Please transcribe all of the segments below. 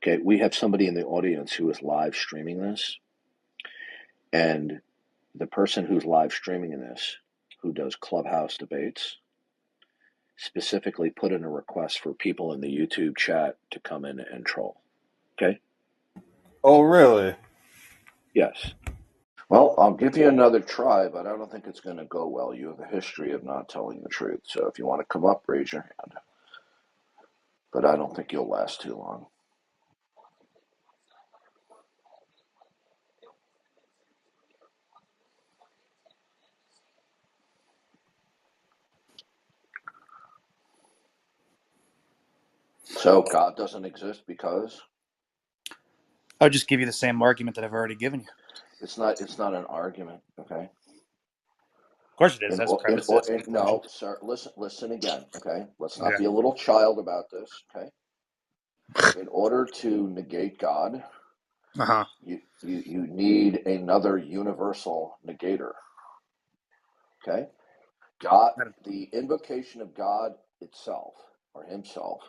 Okay, we have somebody in the audience who is live streaming this, and the person who's live streaming this, who does Clubhouse debates, specifically put in a request for people in the YouTube chat to come in and troll. Okay? Oh, really? Yes. Well, I'll give you another try, but I don't think it's going to go well. You have a history of not telling the truth, so if you want to come up, raise your hand. But I don't think you'll last too long. So God doesn't exist because? I'll just give you the same argument that I've already given you. It's not an argument, okay? Of course it is. That's premises. No, sir, listen again, okay? Let's not be a little child about this, okay? In order to negate God, you need another universal negator, okay? God, the invocation of God itself, or himself,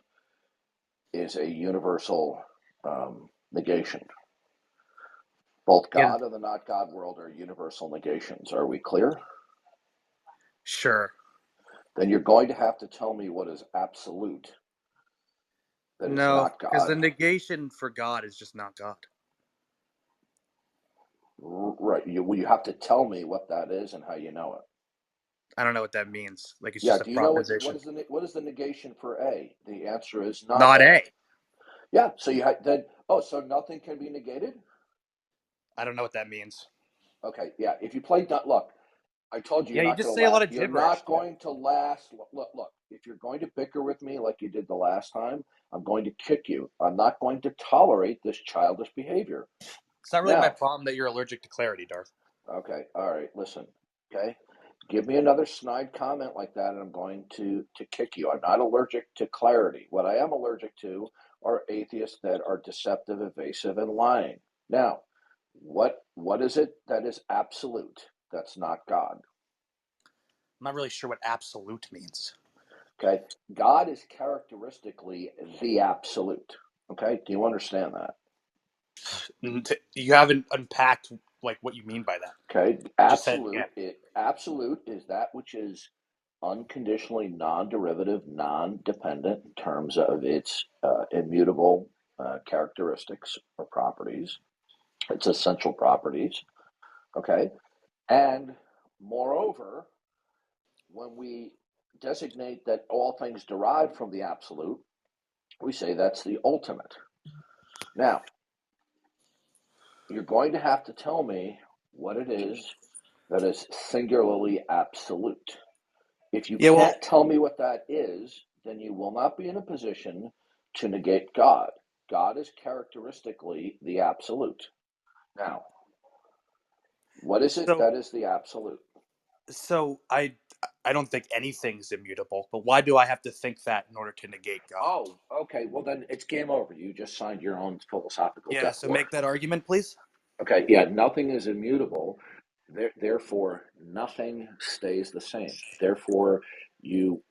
is a universal negation. Both God and the not God world are universal negations. Are we clear? Sure. Then you're going to have to tell me what is absolute. That is not God. Because the negation for God is just not God. Right. You have to tell me what that is and how you know it. I don't know what that means. Like it's just a proposition. What is the negation for A? The answer is not A. Yeah. So you had then. Oh, so nothing can be negated? I don't know what that means. Okay. Yeah. If you play look, I told you. Yeah, you just say a lot of gibberish. You're not going to last. Look. If you're going to bicker with me like you did the last time, I'm going to kick you. I'm not going to tolerate this childish behavior. It's not really my problem that you're allergic to clarity, Darth. Okay. All right. Listen. Okay. Give me another snide comment like that, and I'm going to kick you. I'm not allergic to clarity. What I am allergic to are atheists that are deceptive, evasive, and lying. Now, what is it that is absolute? That's not God. I'm not really sure what absolute means. Okay. God is characteristically the absolute. Okay. Do you understand that? You haven't unpacked like what you mean by that. Okay. Absolute is that which is unconditionally non-derivative, non-dependent in terms of its immutable characteristics or properties, its essential properties. Okay. And moreover, when we designate that all things derive from the absolute, we say that's the ultimate. Now, you're going to have to tell me what it is that is singularly absolute. If you can't tell me what that is, then you will not be in a position to negate God. God is characteristically the absolute. Now, what is it that is the absolute? So I don't think anything's immutable, but why do I have to think that in order to negate God? Oh, okay. Well, then it's game over. You just signed your own philosophical death so make that argument, please. Okay, yeah, nothing is immutable. Therefore, nothing stays the same. Therefore,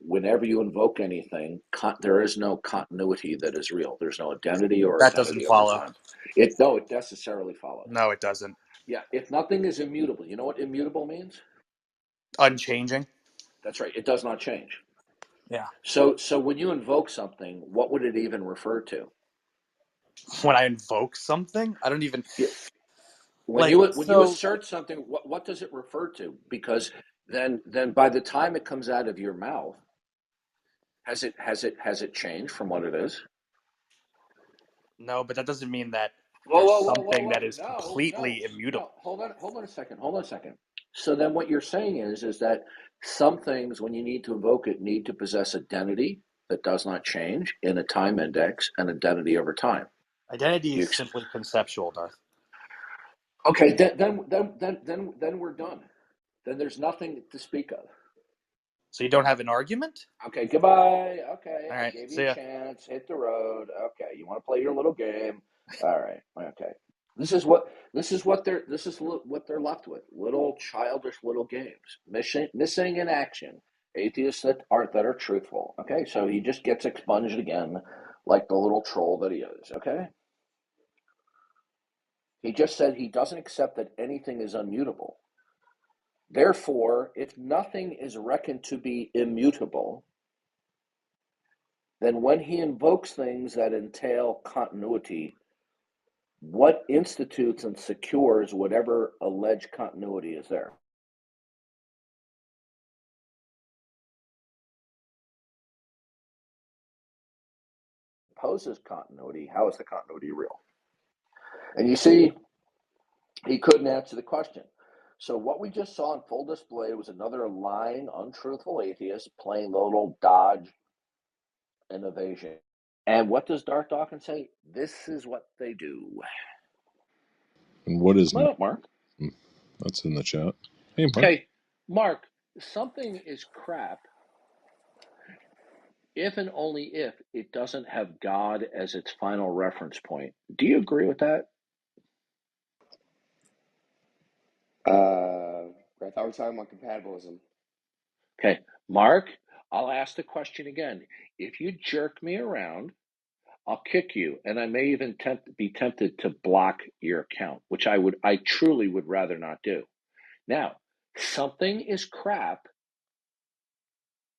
whenever you invoke anything, there is no continuity that is real. There's no identity or that identity doesn't follow. over time. It necessarily follows. No, it doesn't. Yeah, if nothing is immutable, you know what immutable means? Unchanging. That's right. It does not change. Yeah. So when you invoke something, what would it even refer to? When I invoke something, I don't even. Yeah. When you assert something, what does it refer to? Because then by the time it comes out of your mouth, has it changed from what it is? No, but that doesn't mean that there's something that is completely immutable. Hold on a second. So then what you're saying is that some things, when you need to invoke it, need to possess identity that does not change in a time index and identity over time. Identity is simply conceptual, Darth. Okay, then we're done. Then there's nothing to speak of. So you don't have an argument? Okay, goodbye. Okay, all right, I gave you a chance. Hit the road. Okay, you want to play your little game? All right. Okay. This is what they're left with. Little childish little games. Missing in action. Atheists that are truthful. Okay, so he just gets expunged again, like the little troll that he is. Okay. He just said he doesn't accept that anything is immutable. Therefore, if nothing is reckoned to be immutable, then when he invokes things that entail continuity, what institutes and secures whatever alleged continuity is there? Poses continuity, how is the continuity real? And you see, he couldn't answer the question. So what we just saw on full display was another lying, untruthful atheist playing the little dodge and evasion. And what does Darth Dawkins say? This is what they do. And what is... Come on up, Mark. That's in the chat. Hey, Mark. Okay, Mark, something is crap if and only if it doesn't have God as its final reference point. Do you agree with that? I thought we were talking about compatibilism. Okay, Mark, I'll ask the question again. If you jerk me around, I'll kick you, and I may even be tempted to block your account, which I truly would rather not do. Now, something is crap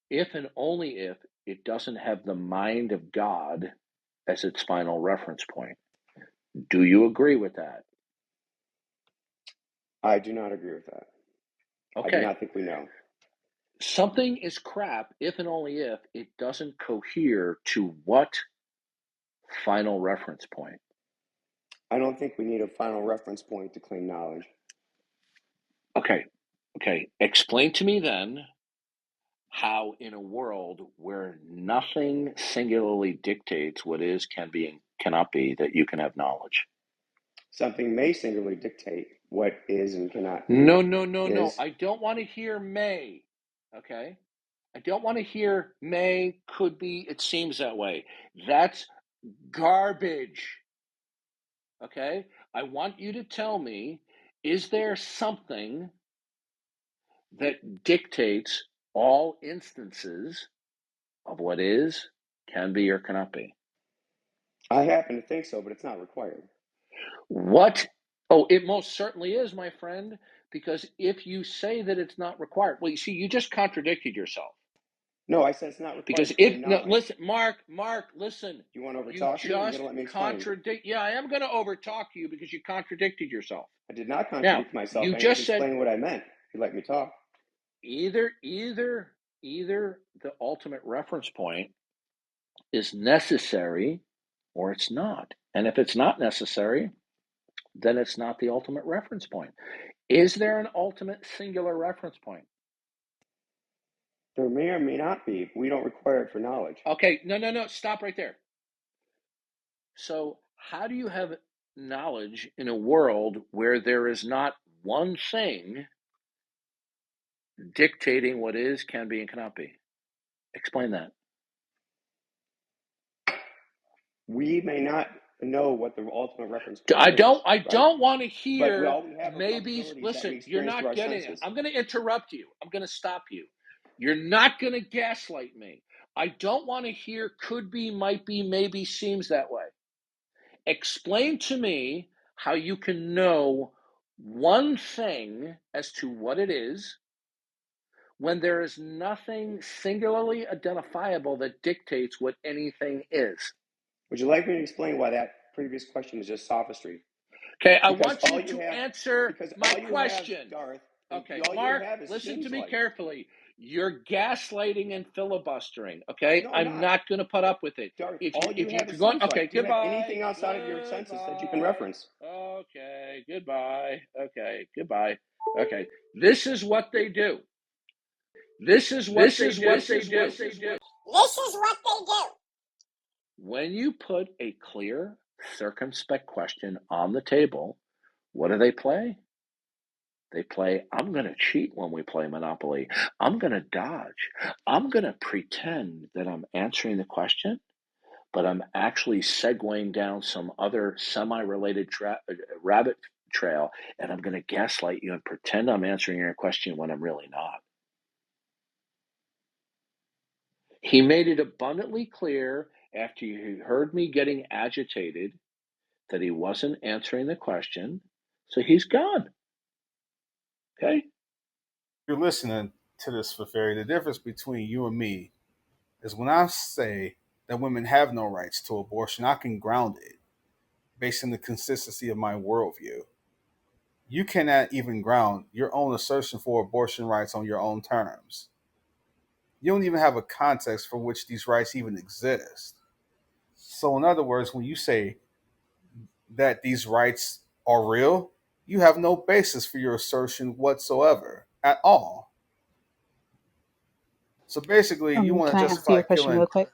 if and only if it doesn't have the mind of God as its final reference point. Do you agree with that? I do not agree with that. Okay. I do not think we know. Something is crap if and only if it doesn't cohere to what final reference point? I don't think we need a final reference point to claim knowledge. Okay. Explain to me then how in a world where nothing singularly dictates what is, can be, and cannot be, that you can have knowledge. Something may singularly dictate what is and cannot be. No. I don't want to hear may. Okay? I don't want to hear may, could be, it seems that way. That's garbage. Okay? I want you to tell me, is there something that dictates all instances of what is, can be, or cannot be? I happen to think so, but it's not required. What? Oh, it most certainly is, my friend, because if you say that it's not required, well, you see, you just contradicted yourself. No, I said it's not required. Because if, no, listen, Mark, listen. You want to overtalk me? You're going to let me explain. Yeah, I am going to overtalk you because you contradicted yourself. I did not contradict myself. You I just said explain what I meant. You let me talk. Either the ultimate reference point is necessary or it's not. And if it's not necessary, then it's not the ultimate reference point. Is there an ultimate singular reference point? There may or may not be. We don't require it for knowledge. Okay, no. Stop right there. So how do you have knowledge in a world where there is not one thing dictating what is, can be, and cannot be? Explain that. We may not know what the ultimate reference point I is. don't want to hear maybes. Listen, you're not getting it. I'm going to interrupt you. I'm going to stop you. You're not going to gaslight me. I don't want to hear could be, might be, maybe, seems that way. Explain to me how you can know one thing as to what it is when there is nothing singularly identifiable that dictates what anything is. Would you like me to explain why that previous question is just sophistry? Okay, I want you to answer my question. Darth, okay, Mark, listen to me carefully. You're gaslighting and filibustering, okay? No, I'm not going to put up with it. Darth, if all you you're have is going, seems okay, like. Do you goodbye. have anything outside of your senses that you can reference? Okay, goodbye. Okay, goodbye. Okay, this is what they do. This is what they do. When you put a clear, circumspect question on the table, what do they play? They play, I'm going to cheat when we play Monopoly. I'm going to dodge. I'm going to pretend that I'm answering the question, but I'm actually segueing down some other semi-related rabbit trail, and I'm going to gaslight you and pretend I'm answering your question when I'm really not. He made it abundantly clear after you heard me getting agitated that he wasn't answering the question, so he's gone. Okay? You're listening to this for fairy. The difference between you and me is when I say that women have no rights to abortion, I can ground it based on the consistency of my worldview. You cannot even ground your own assertion for abortion rights on your own terms. You don't even have a context for which these rights even exist. So, in other words, when you say that these rights are real, you have no basis for your assertion whatsoever at all. So basically, you want Can to I ask you justify a question killing. real quick?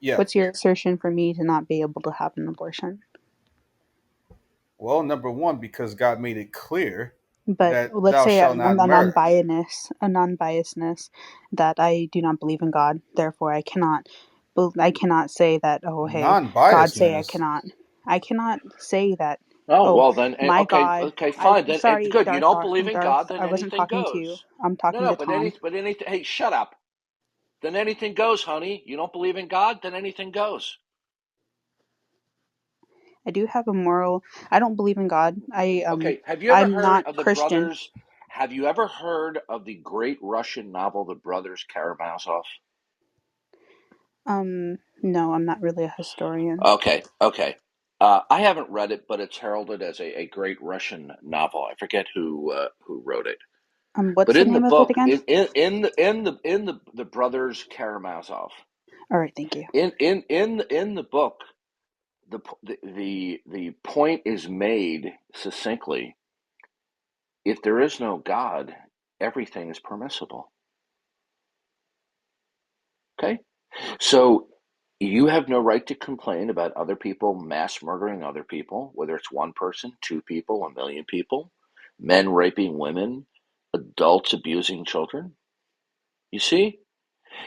Yeah. What's your assertion for me to not be able to have an abortion? Well, number one, because God made it clear But that let's thou say shalt I'm not a murder. non-biasness that I do not believe in God. Therefore, I cannot say that. Oh, hey, God say I Non-biasness. cannot. I cannot say that. Oh, Oh, well then, my God. okay, fine. Then Sorry, good. You don't believe in Darth. God, then I wasn't anything talking to you. goes. I'm No, talking no, to Tom. but anything. Hey, shut up. Then anything goes, honey. You don't believe in God, then anything goes. I do have a moral. I don't believe in God. Okay. Have you ever I'm heard not of the Christian. brothers? Have you ever heard of the great Russian novel, The Brothers Karamazov? No, I'm not really a historian. Okay. I haven't read it, but it's heralded as a great Russian novel. I forget who wrote it. What's But the in the name of it book, again? in the brothers Karamazov, All right, thank you. in the book, the point is made succinctly. If there is no God, everything is permissible. Okay, so you have no right to complain about other people mass murdering other people, whether it's one person, two people, a million people, men raping women, adults abusing children. You see,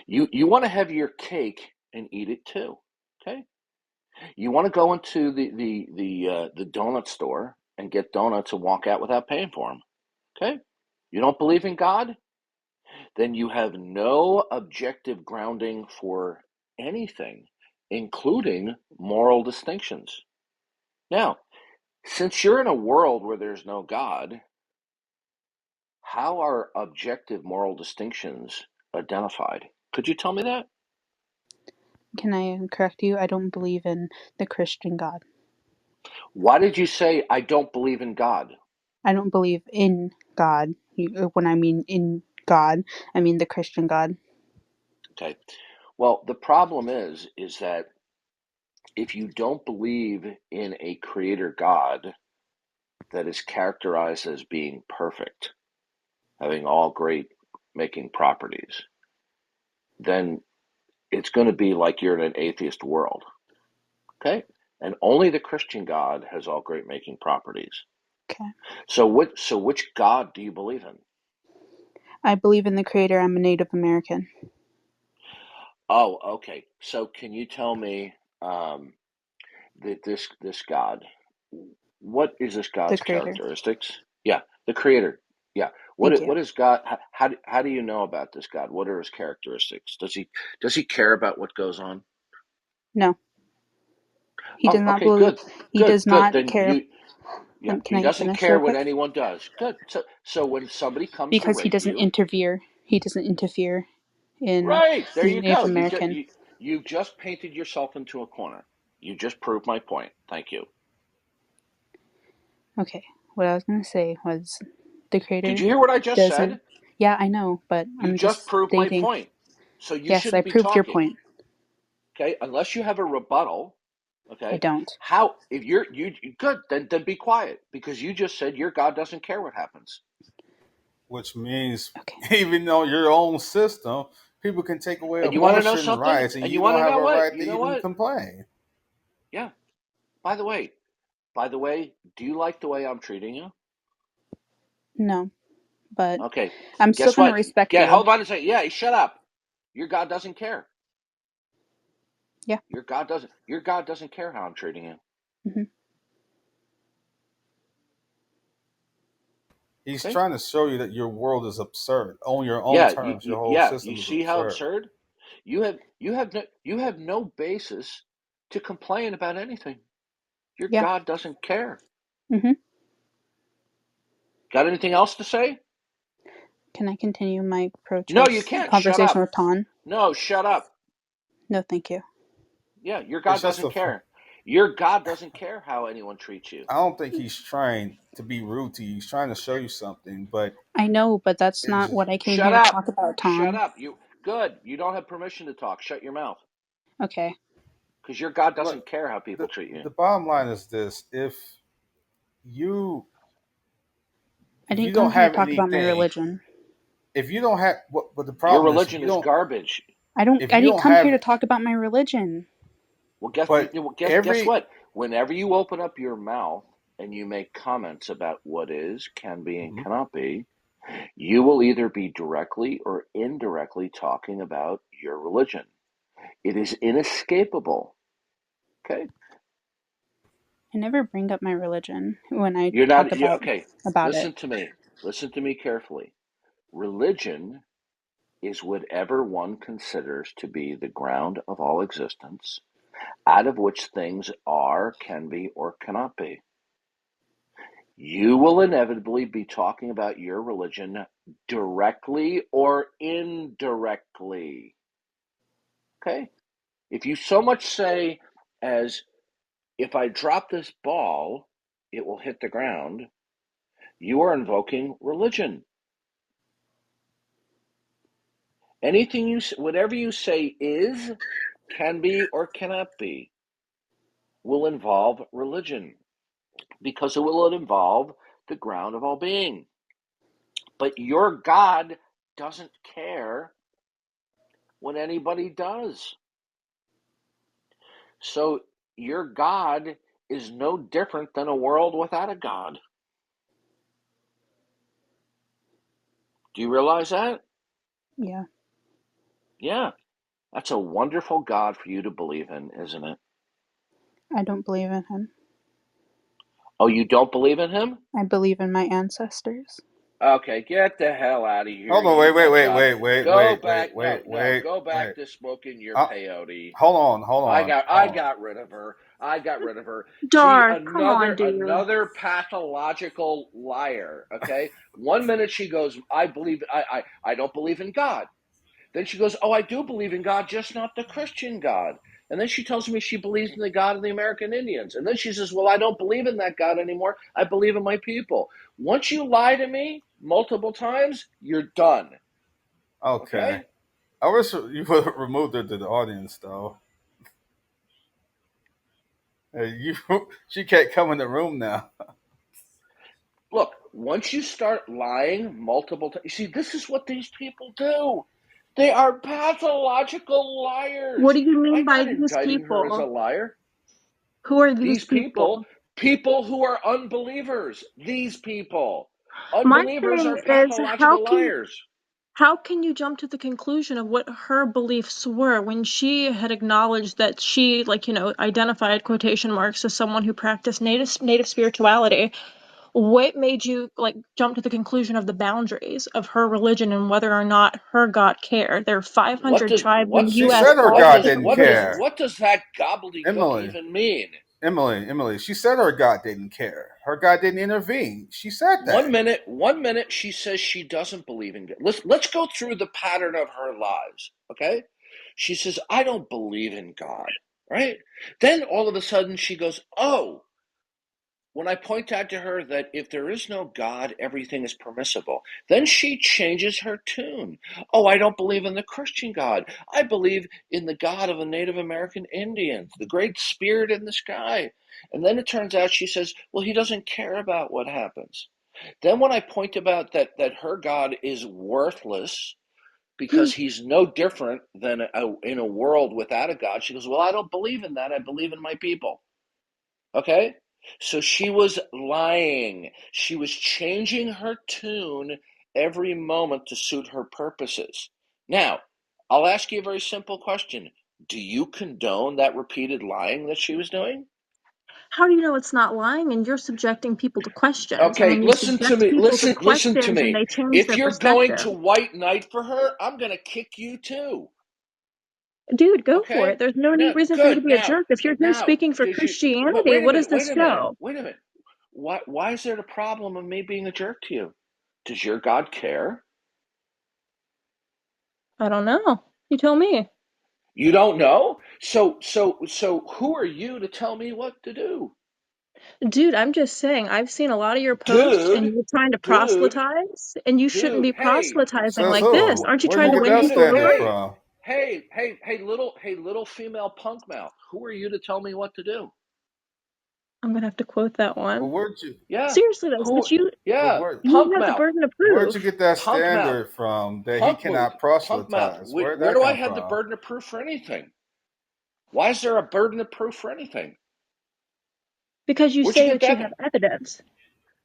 you want to have your cake and eat it too. Okay, you want to go into the donut store and get donuts and walk out without paying for them. Okay, you don't believe in God, then you have no objective grounding for anything, including moral distinctions. Now, since you're in a world where there's no God, how are objective moral distinctions identified? Could you tell me that? Can I correct you? I don't believe in the Christian God. Why did you say, I don't believe in God? I don't believe in God. When I mean in God, I mean the Christian God. Okay. Well, the problem is that if you don't believe in a creator God that is characterized as being perfect, having all great making properties, then it's going to be like you're in an atheist world. Okay? And only the Christian God has all great making properties. Okay. So which God do you believe in? I believe in the Creator. I'm a Native American. Oh, okay. So can you tell me this God? What is this The God's Creator. characteristics? Yeah, the Creator. Yeah. Thank you. What is God? How do you know about this God? What are his characteristics? Does he care about what goes on? No, he does Oh, not okay, believe. good, He does good. not Then care. yeah, Can he I doesn't finish real care what quick? anyone does. Good. So when somebody comes to Because he rape doesn't you, interfere. He doesn't interfere in right there being you go. Native American. You just painted yourself into a corner. You just proved my point. Thank you. Okay, what I was gonna say was the Did Creator you hear what I just doesn't. said? Yeah, I know, but You I'm just just proved my stating. point. So you Yes, I shouldn't be proved your talking. point. Okay, unless you have a rebuttal. I Okay, don't. how if you good then be quiet because you just said your God doesn't care what happens. Which means, Okay. even though your own system, people can take away And you want to know abortion something? rights, and And you you want don't to have know a what? right to You know even what? complain. Yeah. By the way, do you like the way I'm treating you? No, but Okay. I'm still Guess gonna what? respect Yeah, you. hold on a second. Yeah, shut up. Your God doesn't care. Yeah. Your God doesn't care how I'm treating you. Hmm. He's Okay? trying to show you that your world is absurd. On your own Yeah, terms, your whole you system is see how absurd. absurd? You have no basis to complain about anything. Your Yeah. God doesn't care. Mm-hmm. Got anything else to say? Can I continue my No, you pro-choice can't. Shut conversation up. with Ton? No, shut up. No, thank you. Yeah, your It's God just doesn't care. Your God doesn't care how anyone treats you. I don't think he's trying to be rude to you. He's trying to show you something, but I know, but that's not it's, what I came Shut here to up. talk about, Shut Ton. up. Good. You don't have permission to talk. Shut your mouth. Okay. Because your God look, doesn't care how people treat you. the bottom line is this: you I if you didn't come don't here to have talk about my anything, religion. if you don't have what, but the Your problem is religion is garbage. I if you didn't don't come here to have, talk about my religion. Well, but guess every what? Whenever you open up your mouth and you make comments about what is, can be, and Mhm. cannot be, you will either be directly or indirectly talking about your religion. It is inescapable. Okay? I never bring up my religion when I You're talk not, about okay. it. Listen to me. Listen to me carefully. Religion is whatever one considers to be the ground of all existence, out of which things are, can be, or cannot be. You will inevitably be talking about your religion directly or indirectly. Okay? If you so much say as, if I drop this ball, it will hit the ground, you are invoking religion. Whatever you say is, can be, or cannot be, will involve religion because it will involve the ground of all being. But your God doesn't care when anybody does. So your God is no different than a world without a God. Do you realize that? Yeah. Yeah. That's a wonderful God for you to believe in, isn't it? I don't believe in him. Oh, you don't believe in him? I believe in my ancestors. Okay, get the hell out of here, hold on, you nut job. Go back. No, go back wait. to smoking your Uh, peyote. hold on, I got rid of her. I got rid of her. See, Darth, come on, dude. another pathological liar. Okay, 1 minute she goes, I don't believe in God. Then she goes, oh, I do believe in God, just not the Christian God. And then she tells me she believes in the God of the American Indians. And then she says, well, I don't believe in that God anymore. I believe in my people. Once you lie to me multiple times, you're done. okay. Okay? I wish you would have removed her to the audience, though. She can't come in the room now. Look, once you start lying multiple times, you see, this is what these people do. They are pathological What liars. do you mean I'm by not these indicting her as a people? liar. Who are these These people? people who are unbelievers, these people. My Unbelievers thing are is, pathological liars. how can you jump to the conclusion of what her beliefs were when she had acknowledged that she, like, identified quotation marks as someone who practiced native spirituality? What made you jump to the conclusion of the boundaries of her religion and whether or not her God cared? There are 500 tribes in the She U.S. said her all God didn't different beliefs. care. What does that gobbledygook Emily, even mean? Emily. She said her God didn't care. Her God didn't intervene. She said that. 1 minute she says she doesn't believe in God. Let's go through the pattern of her lives, okay? She says, I don't believe in God, right? Then all of a sudden she goes, oh, when I point out to her that if there is no God, everything is permissible, then she changes her tune. Oh, I don't believe in the Christian God. I believe in the God of the Native American Indians, the great spirit in the sky. And then it turns out she says, well, he doesn't care about what happens. Then when I point about that her God is worthless because he's no different than in a world without a God, she goes, well, I don't believe in that. I believe in my people. Okay? So she was lying. She was changing her tune every moment to suit her purposes. Now, I'll ask you a very simple question. Do you condone that repeated lying that she was doing? How do you know it's not lying? And you're subjecting people to questions. And Okay, when you listen to subject me. people to Listen to questions and me. they change If their you're going perspective, to white knight for her, I'm going to kick you too. Dude, go for it. Okay? There's no No, reason for you to good. be a jerk. If you're here Now, speaking for did you Christianity, wait a what minute, does this show? wait a minute. Why is there a problem of me being a jerk to you? Does your God care? I don't know. You tell me. You don't know? So who are you to tell me what to do? Dude, I'm just saying, I've seen a lot of your posts and Dude, you're trying to dude, proselytize, and you shouldn't be hey, proselytizing Says like this. who? Aren't you Where'd you trying to who get are win that you to, people standard over? from? little female punk mouth. Who are you to tell me what to do? I'm gonna have to quote that Well, one. where'd you? Yeah. Seriously though, Who? since you Well, Yeah. where? you Punk have the mouth. burden of Where'd you proof. get that Punk mouth. standard from that he Punk move. cannot Punk mouth. proselytize? Where'd Where that do I come have the from? burden of proof for anything? Why is there a burden of proof for anything? Because you Where'd you say get that you that? have evidence.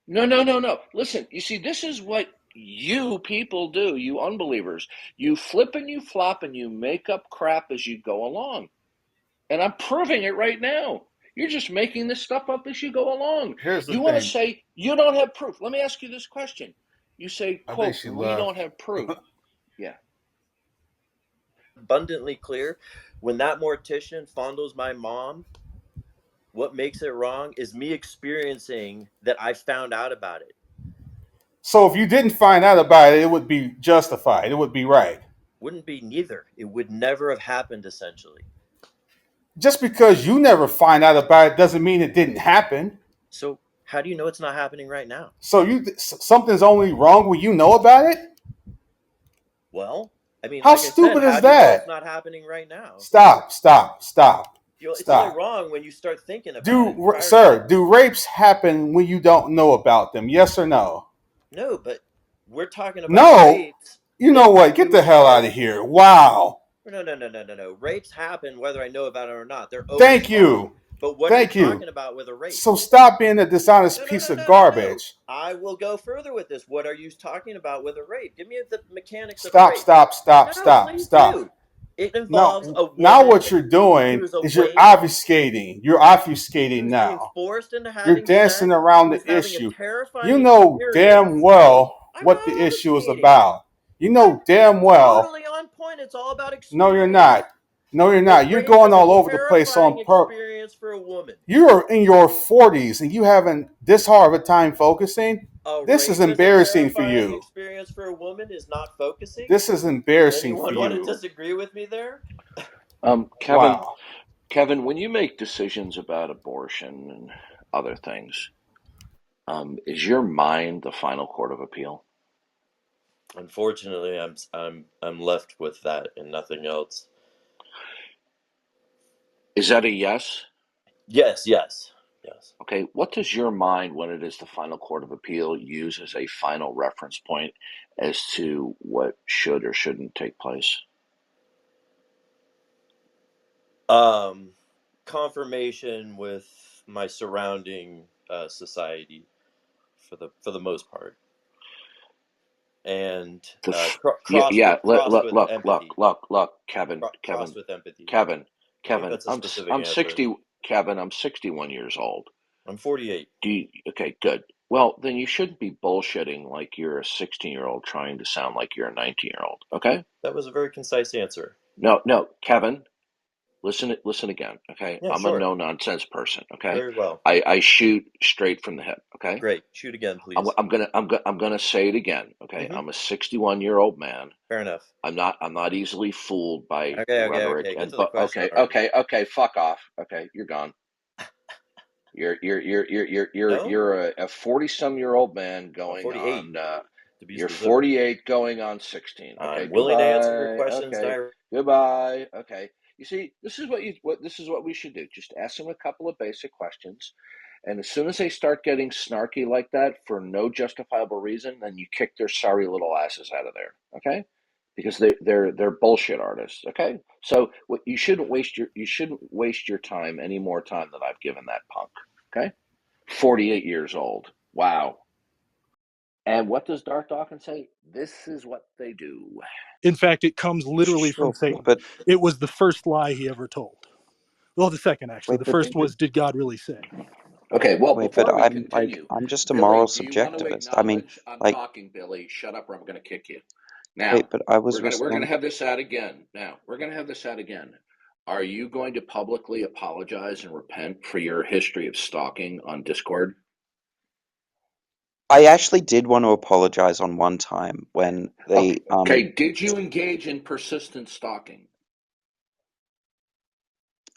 No. Listen, you see, this is what you people do, you unbelievers. You flip and you flop and you make up crap as you go along. And I'm proving it right now. You're just making this stuff up as you go along. Here's the You want to thing. say you don't have proof. Let me ask you this question. You say, I think quote, she we left. don't have proof. Yeah. Abundantly clear. When that mortician fondles my mom, what makes it wrong is me experiencing that I found out about it. So if you didn't find out about it, it would be justified. It would be right. Wouldn't be neither. It would never have happened, essentially. Just because you never find out about it doesn't mean it didn't happen. So how do you know it's not happening right now? So something's only wrong when you know about it? Well, I mean, How like I said, stupid how is do you know that? it's not happening right now? Stop. It's only wrong when you start thinking about it. Sir, do rapes happen when you don't know about them? Yes or no? No, but we're talking about No. rapes. You know what? Get the hell out of here. Wow. No. Rapes happen whether I know about it or not. They're always Thank wrong. you. But what are you talking about with a rape? So stop being a dishonest piece of garbage. I will go further with this. What are you talking about with a rape? Give me the mechanics of a Stop. rape. Please do. It involves a woman. Now what you're doing is you're obfuscating. You're obfuscating now. Forced into having You're dancing around the issue. You know damn well what the issue is about. You know damn well. Totally on point. It's all about experience. No, you're not. You're going all over the place on purpose. Experience for a woman. You're in your 40s and you having this hard of a time focusing. This is embarrassing for you. Experience for a woman is not focusing. This is embarrassing for you. Want to disagree with me there? Kevin, wow. Kevin, when you make decisions about abortion and other things, is your mind the final court of appeal? Unfortunately, I'm left with that and nothing else. Is that a yes? Yes. Okay, what does your mind, when it is the final court of appeal, use as a final reference point as to what should or shouldn't take place? Confirmation with my surrounding society, for the most part, and look, Kevin, with empathy. Kevin, I'm 60. Kevin, I'm 61 years old. I'm 48. Okay, good. Well, then you shouldn't be bullshitting like you're a 16-year-old trying to sound like you're a 19-year-old. Okay? That was a very concise answer. No, Kevin. Listen again, okay? Yeah, I'm a no-nonsense person, okay? Very well. I shoot straight from the hip, okay? Great. Shoot again, please. I'm gonna say it again, okay? Mm-hmm. I'm a 61-year-old man. Fair enough. I'm not easily fooled by rhetoric. Okay. Get to the question. Okay. Fuck off. Okay, you're gone. You're a 40-some-year-old man going 48. on. You're 48 going on 16. Okay, I'm willing to answer your questions. Okay, goodbye. Okay. You see, this is what we should do. Just ask them a couple of basic questions, and as soon as they start getting snarky like that for no justifiable reason, then you kick their sorry little asses out of there. Okay, because they're bullshit artists. Okay, so you shouldn't waste your time, any more time than I've given that punk. Okay, 48 years old. Wow. And what does Darth Dawkins say? This is what they do. In fact, it comes literally from Satan. But It was the first lie he ever told. Well, the second, actually. The first was, did God really say? Okay, well, before we continue, I'm just a Billy, moral do you want to subjectivist. I mean, acknowledge I'm like, talking, Billy? Shut up or I'm going to kick you. Now, Wait, but I was we're gonna responding. have this out again. Now, we're gonna have this out again. Are you going to publicly apologize and repent for your history of stalking on Discord? I actually did want to apologize on one time when they Okay, did you engage in persistent stalking?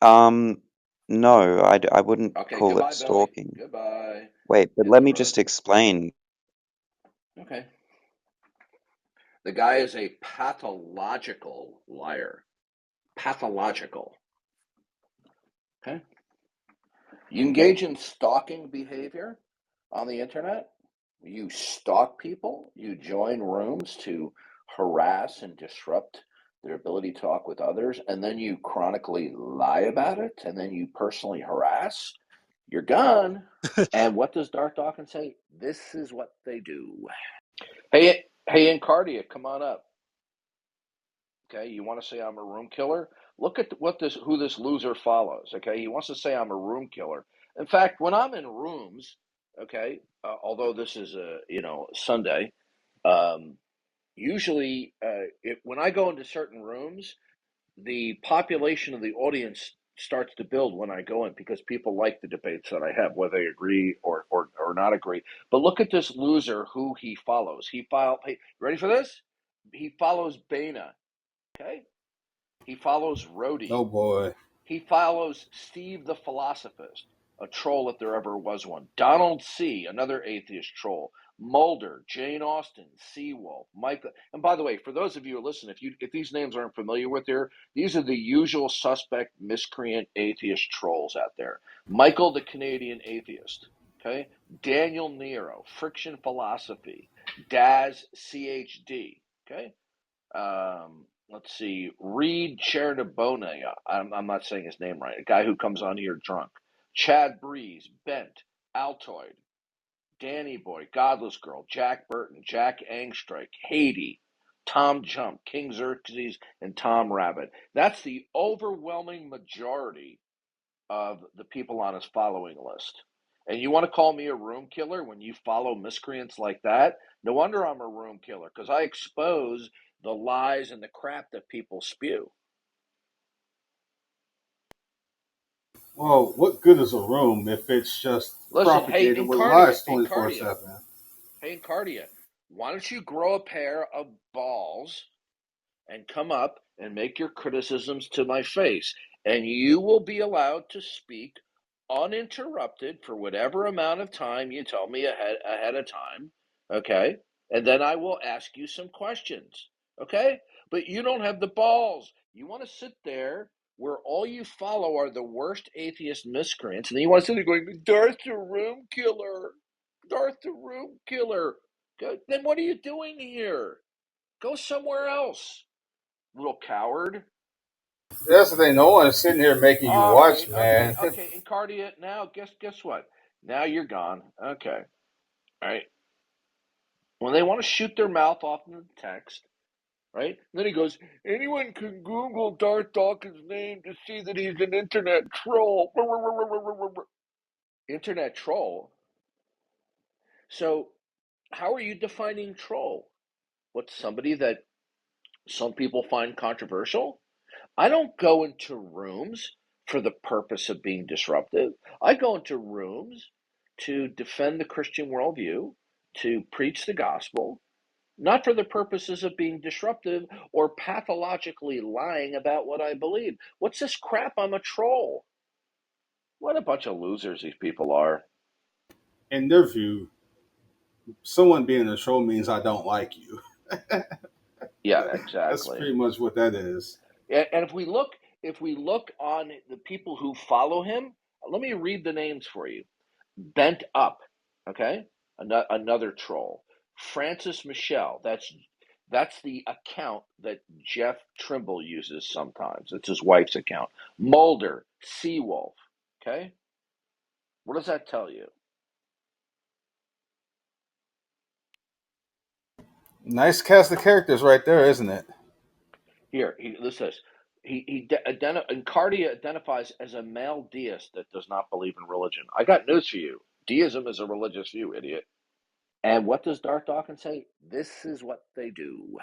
no, I wouldn't Okay, call it goodbye, Billy. stalking. Goodbye. Wait, but Hit let the me road. just explain. Okay. The guy is a pathological liar. Pathological. Okay. You engage in stalking behavior on the internet. You stalk people. You join rooms to harass and disrupt their ability to talk with others. And then you chronically lie about it. And then you personally harass. You're gone. And what does Darth Dawkins say? This is what they do. Hey, Incardia, come on up. Okay, you want to say I'm a room killer? Look at who this loser follows. Okay, he wants to say I'm a room killer. In fact, when I'm in rooms, okay, although this is a Sunday, usually when I go into certain rooms, the population of the audience starts to build when I go in because people like the debates that I have, whether they agree or not agree. But look at this loser who he follows. Hey, ready for this? He follows Bana. Okay. He follows Rhodey. Oh boy. He follows Steve the Philosophist, a troll if there ever was one. Donald C., another atheist troll. Mulder, Jane Austen, Seawolf, Michael. And by the way, for those of you who listen, if these names aren't familiar with here, these are the usual suspect miscreant atheist trolls out there. Michael the Canadian atheist. Okay. Daniel Nero, Friction Philosophy, Daz CHD. Okay. Let's see, Reed Chernabone. I'm not saying his name right. A guy who comes on here drunk. Chad Breeze, Bent, Altoid, Danny Boy, Godless Girl, Jack Burton, Jack Angstrike, Haiti, Tom Jump, King Xerxes, and Tom Rabbit. That's the overwhelming majority of the people on his following list. And you want to call me a room killer when you follow miscreants like that? No wonder I'm a room killer, because I expose the lies and the crap that people spew. Well, what good is a room if it's just Listen, hey, propagated with lies Incardia, 24/7? hey, Incardia, why don't you grow a pair of balls and come up and make your criticisms to my face, and you will be allowed to speak uninterrupted for whatever amount of time you tell me ahead of time, okay? And then I will ask you some questions, okay? But you don't have the balls. You want to sit there where all you follow are the worst atheist miscreants, and then you want to sit there going, Darth the room killer, Darth the room killer. Then what are you doing here? Go somewhere else, little coward. That's the thing. No one is sitting here making you All watch, right, man. okay. Incardia, now guess what? Now you're gone. Okay. All right. When they want to shoot their mouth off in the text, right? And then he goes, anyone can Google Darth Dawkins' name to see that he's an internet troll. Internet troll? So how are you defining troll? What's somebody that some people find controversial? I don't go into rooms for the purpose of being disruptive. I go into rooms to defend the Christian worldview, to preach the gospel, not for the purposes of being disruptive or pathologically lying about what I believe. What's this crap? I'm a troll. What a bunch of losers these people are. In their view, someone being a troll means I don't like you. Yeah, That's exactly. pretty much what that is. And if we look on the people who follow him, let me read the names for you. Bent Up, okay? Another troll. Francis Michelle, that's the account that Jeff Trimble uses sometimes. It's his wife's account. Mulder, Seawolf, okay? What does that tell you? Nice cast of characters right there, isn't it? Here, listen to this. Incardia identifies as a male deist that does not believe in religion. I got news for you. Deism is a religious view, idiot. And what does Darth Dawkins say? This is what they do.